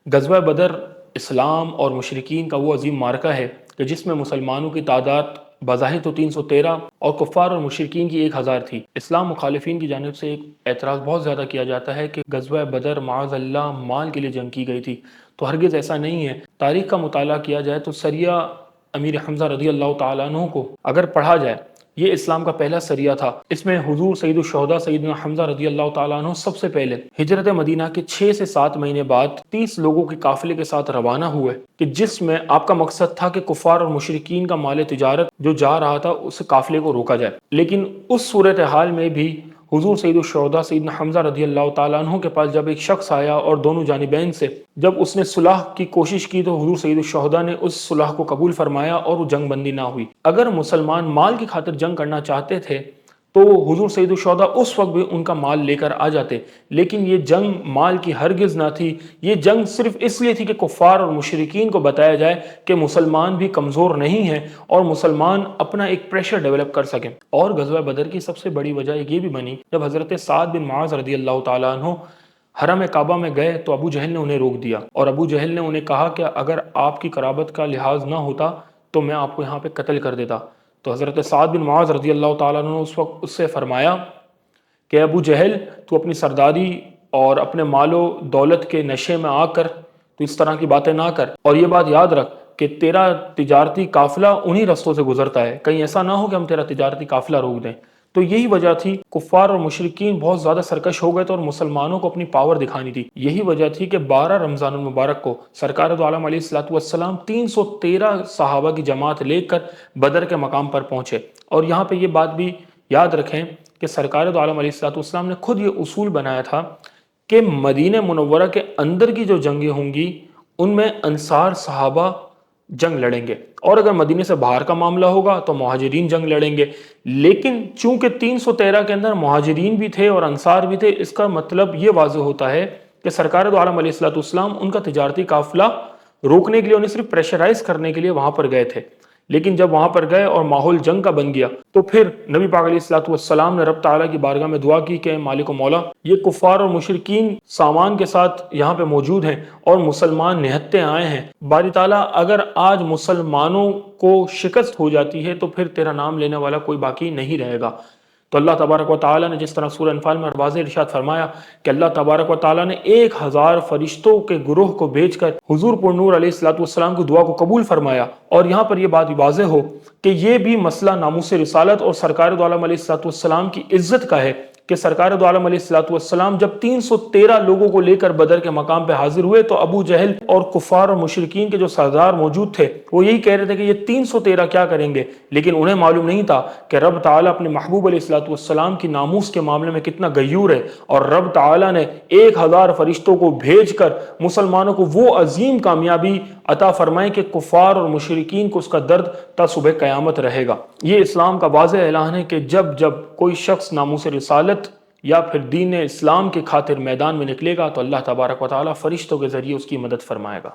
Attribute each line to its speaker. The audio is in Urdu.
Speaker 1: غزوہ بدر اسلام اور مشرکین کا وہ عظیم معرکہ ہے کہ جس میں مسلمانوں کی تعداد بظاہر تو 313 اور کفار اور مشرکین کی 1000 تھی۔ اسلام مخالفین کی جانب سے ایک اعتراض بہت زیادہ کیا جاتا ہے کہ غزوہ بدر معاذ اللہ مال کے لیے جنگ کی گئی تھی، تو ہرگز ایسا نہیں ہے۔ تاریخ کا مطالعہ کیا جائے تو سریہ امیر حمزہ رضی اللہ تعالیٰ عنہ کو اگر پڑھا جائے، یہ اسلام کا پہلا سریہ تھا۔ اس میں حضور سید الشہداء سیدنا حمزہ رضی اللہ تعالیٰ عنہ سب سے پہلے ہجرت مدینہ کے 6 سے 7 مہینے بعد 30 لوگوں کے قافلے کے ساتھ روانہ ہوئے کہ جس میں آپ کا مقصد تھا کہ کفار اور مشرکین کا مال تجارت جو جا رہا تھا اس قافلے کو روکا جائے۔ لیکن اس صورتحال میں بھی حضور سید الشہداء سیدنا حمزہ رضی اللہ تعالیٰ عنہ کے پاس جب ایک شخص آیا اور دونوں جانبین سے جب اس نے صلح کی کوشش کی تو حضور سید الشہداء نے اس صلح کو قبول فرمایا اور وہ جنگ بندی نہ ہوئی۔ اگر مسلمان مال کی خاطر جنگ کرنا چاہتے تھے تو حضور سید الشہداء اس وقت بھی ان کا مال لے کر آ جاتے، لیکن یہ جنگ مال کی ہرگز نہ تھی۔ یہ جنگ صرف اس لیے تھی کہ کفار اور مشرکین کو بتایا جائے کہ مسلمان بھی کمزور نہیں ہیں اور مسلمان اپنا ایک پریشر ڈیولپ کر سکیں۔ اور غزوہ بدر کی سب سے بڑی وجہ یہ بھی بنی جب حضرت سعد بن معاذ رضی اللہ تعالیٰ عنہ حرم کعبہ میں گئے تو ابو جہل نے انہیں روک دیا، اور ابو جہل نے انہیں کہا کہ اگر آپ کی قرابت کا لحاظ نہ ہوتا تو میں آپ کو یہاں پہ قتل کر دیتا۔ تو حضرت سعد بن معاذ رضی اللہ تعالیٰ عنہ نے اس وقت اس سے فرمایا کہ ابو جہل تو اپنی سرداری اور اپنے مال و دولت کے نشے میں آ کر تو اس طرح کی باتیں نہ کر، اور یہ بات یاد رکھ کہ تیرا تجارتی قافلہ انہی رستوں سے گزرتا ہے، کہیں ایسا نہ ہو کہ ہم تیرا تجارتی قافلہ روک دیں۔ تو یہی وجہ تھی، کفار اور مشرکین بہت زیادہ سرکش ہو گئے تھے اور مسلمانوں کو اپنی پاور دکھانی تھی۔ یہی وجہ تھی کہ 12 رمضان المبارک کو سرکار دو عالم علیہ السلام 313 صحابہ کی جماعت لے کر بدر کے مقام پر پہنچے۔ اور یہاں پہ یہ بات بھی یاد رکھیں کہ سرکار دو عالم علیہ السلام نے خود یہ اصول بنایا تھا کہ مدینہ منورہ کے اندر کی جو جنگیں ہوں گی ان میں انصار صحابہ جنگ لڑیں گے، اور اگر مدینے سے باہر کا معاملہ ہوگا تو مہاجرین جنگ لڑیں گے۔ لیکن چونکہ 313 کے اندر مہاجرین بھی تھے اور انصار بھی تھے، اس کا مطلب یہ واضح ہوتا ہے کہ سرکار دو عالم علیہ السلام ان کا تجارتی قافلہ روکنے کے لیے، انہیں صرف پریشرائز کرنے کے لیے وہاں پر گئے تھے۔ لیکن جب وہاں پر گئے اور ماحول جنگ کا بن گیا تو پھر نبی پاک علیہ السلام نے رب تعالیٰ کی بارگاہ میں دعا کی کہ مالک و مولا، یہ کفار اور مشرکین سامان کے ساتھ یہاں پہ موجود ہیں اور مسلمان نہتے آئے ہیں، باری تعالیٰ اگر آج مسلمانوں کو شکست ہو جاتی ہے تو پھر تیرا نام لینے والا کوئی باقی نہیں رہے گا۔ تو اللہ تبارک و تعالیٰ نے جس طرح سورہ انفال میں واضح ارشاد فرمایا کہ اللہ تبارک و تعالیٰ نے 1000 فرشتوں کے گروہ کو بھیج کر حضور پر نور علیہ السلام کی دعا کو قبول فرمایا۔ اور یہاں پر یہ بات واضح ہو کہ یہ بھی مسئلہ ناموس رسالت اور سرکار دو عالم علیہ السلام کی عزت کا ہے کہ سرکار دو عالم علیہ السلام جب 313 لوگوں کو لے کر بدر کے مقام پہ حاضر ہوئے تو ابو جہل اور کفار اور مشرکین کے جو سردار موجود تھے وہ یہی کہہ رہے تھے کہ یہ 313 کیا کریں گے، لیکن انہیں معلوم نہیں تھا کہ رب تعالیٰ اپنے محبوب علیہ السلام کی ناموس کے معاملے میں کتنا غیور ہے، اور رب تعالیٰ نے 1000 فرشتوں کو بھیج کر مسلمانوں کو وہ عظیم کامیابی عطا فرمائے کہ کفار اور مشرکین کو اس کا درد تا صبح قیامت رہے گا۔ یہ اسلام کا واضح اعلان ہے کہ جب کوئی شخص ناموس رسالت یا پھر دین اسلام کی خاطر میدان میں نکلے گا تو اللہ تبارک و تعالیٰ فرشتوں کے ذریعے اس کی مدد فرمائے گا۔